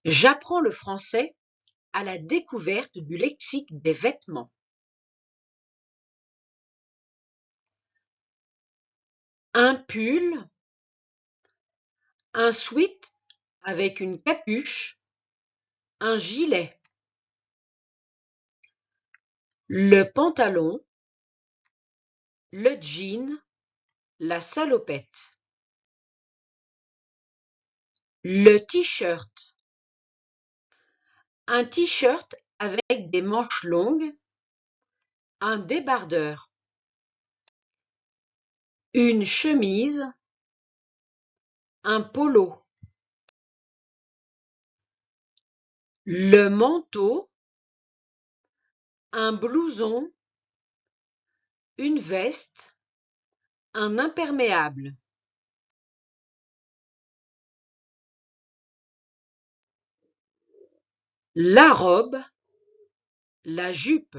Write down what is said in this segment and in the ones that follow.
J'apprends le français à la découverte du lexique des vêtements. Un pull, un sweat avec une capuche, un gilet. Le pantalon, le jean, la salopette. Le t-shirt, un t-shirt avec des manches longues, un débardeur. Une chemise, un polo. Le manteau, un blouson, une veste, un imperméable. La robe, la jupe.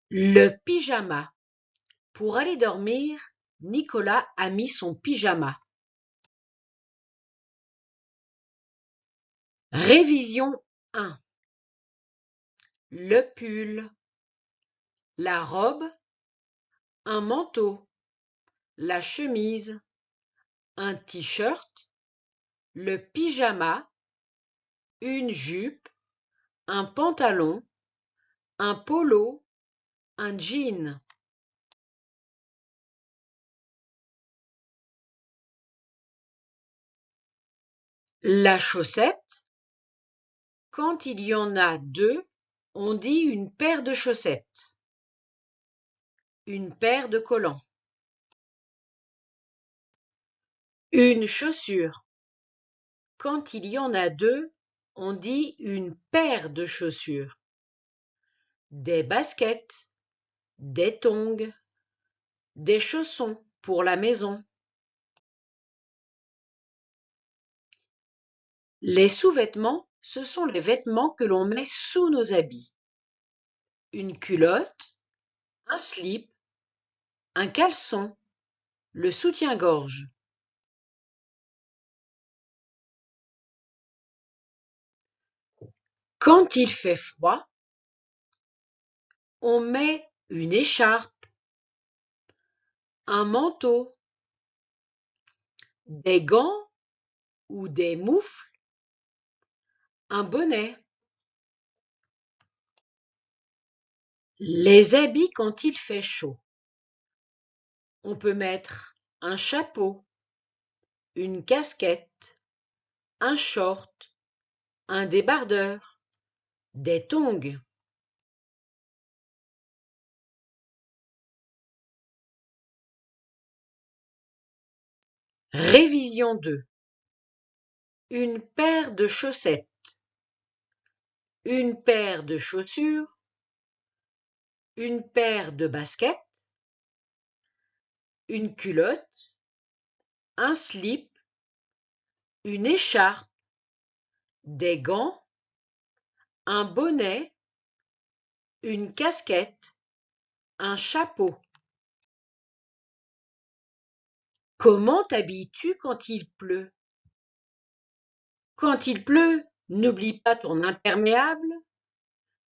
Le pyjama. Pour aller dormir, Nicolas a mis son pyjama. Révision 1. Le pull, la robe, un manteau, la chemise, un t-shirt, le pyjama, une jupe, un pantalon, un polo, un jean. La chaussette, quand il y en a deux, on dit une paire de chaussettes. Une paire de collants. Une chaussure, quand il y en a deux, on dit une paire de chaussures. Des baskets, des tongs, des chaussons pour la maison. Les sous-vêtements, ce sont les vêtements que l'on met sous nos habits. Une culotte, un slip, un caleçon, le soutien-gorge. Quand il fait froid, on met une écharpe, un manteau, des gants ou des moufles, un bonnet. Les habits quand il fait chaud. On peut mettre un chapeau, une casquette, un short, un débardeur, des tongs. Révision 2. Une paire de chaussettes, une paire de chaussures, une paire de baskets, une culotte, un slip, une écharpe, des gants, un bonnet, une casquette, un chapeau. Comment t'habilles-tu quand il pleut? Quand il pleut, n'oublie pas ton imperméable,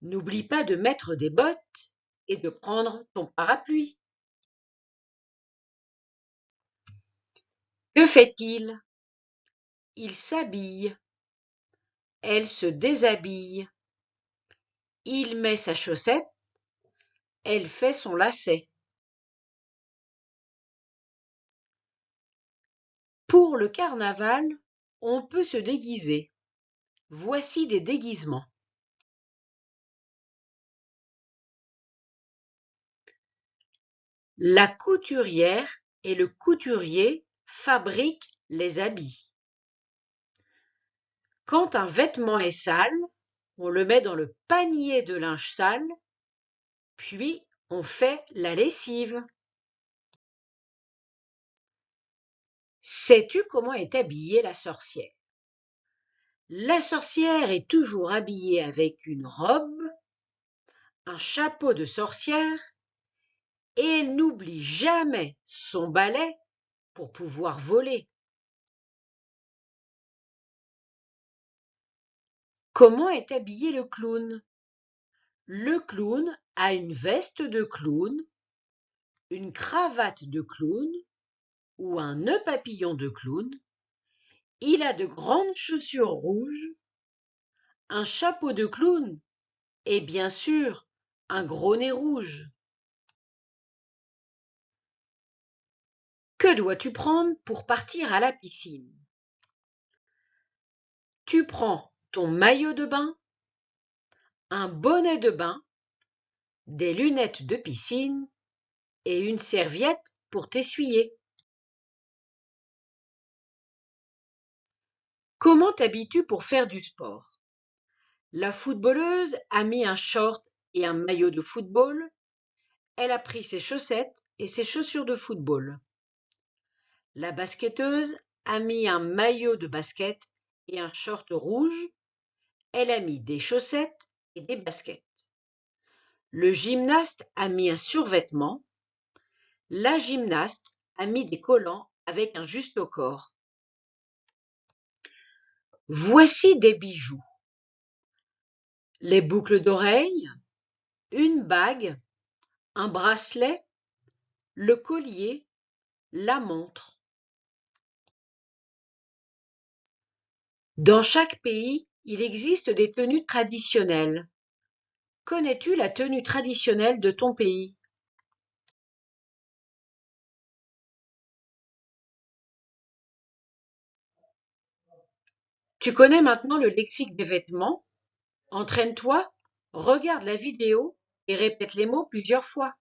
n'oublie pas de mettre des bottes et de prendre ton parapluie. Que fait-il? Il s'habille, elle se déshabille, il met sa chaussette, elle fait son lacet. Pour le carnaval, on peut se déguiser. Voici des déguisements. La couturière et le couturier fabriquent les habits. Quand un vêtement est sale, on le met dans le panier de linge sale, puis on fait la lessive. Sais-tu comment est habillée la sorcière? La sorcière est toujours habillée avec une robe, un chapeau de sorcière, et elle n'oublie jamais son balai pour pouvoir voler. Comment est habillé le clown? Le clown a une veste de clown, une cravate de clown ou un nœud papillon de clown. Il a de grandes chaussures rouges, un chapeau de clown et bien sûr un gros nez rouge. Que dois-tu prendre pour partir à la piscine? Tu prends ton maillot de bain, un bonnet de bain, des lunettes de piscine et une serviette pour t'essuyer. Comment t'habilles-tu pour faire du sport? La footballeuse a mis un short et un maillot de football. Elle a pris ses chaussettes et ses chaussures de football. La basketteuse a mis un maillot de basket et un short rouge. Elle a mis des chaussettes et des baskets. Le gymnaste a mis un survêtement. La gymnaste a mis des collants avec un juste au corps. Voici des bijoux. Les boucles d'oreilles, une bague, un bracelet, le collier, la montre. Dans chaque pays, il existe des tenues traditionnelles. Connais-tu la tenue traditionnelle de ton pays? Tu connais maintenant le lexique des vêtements? Entraîne-toi, regarde la vidéo et répète les mots plusieurs fois.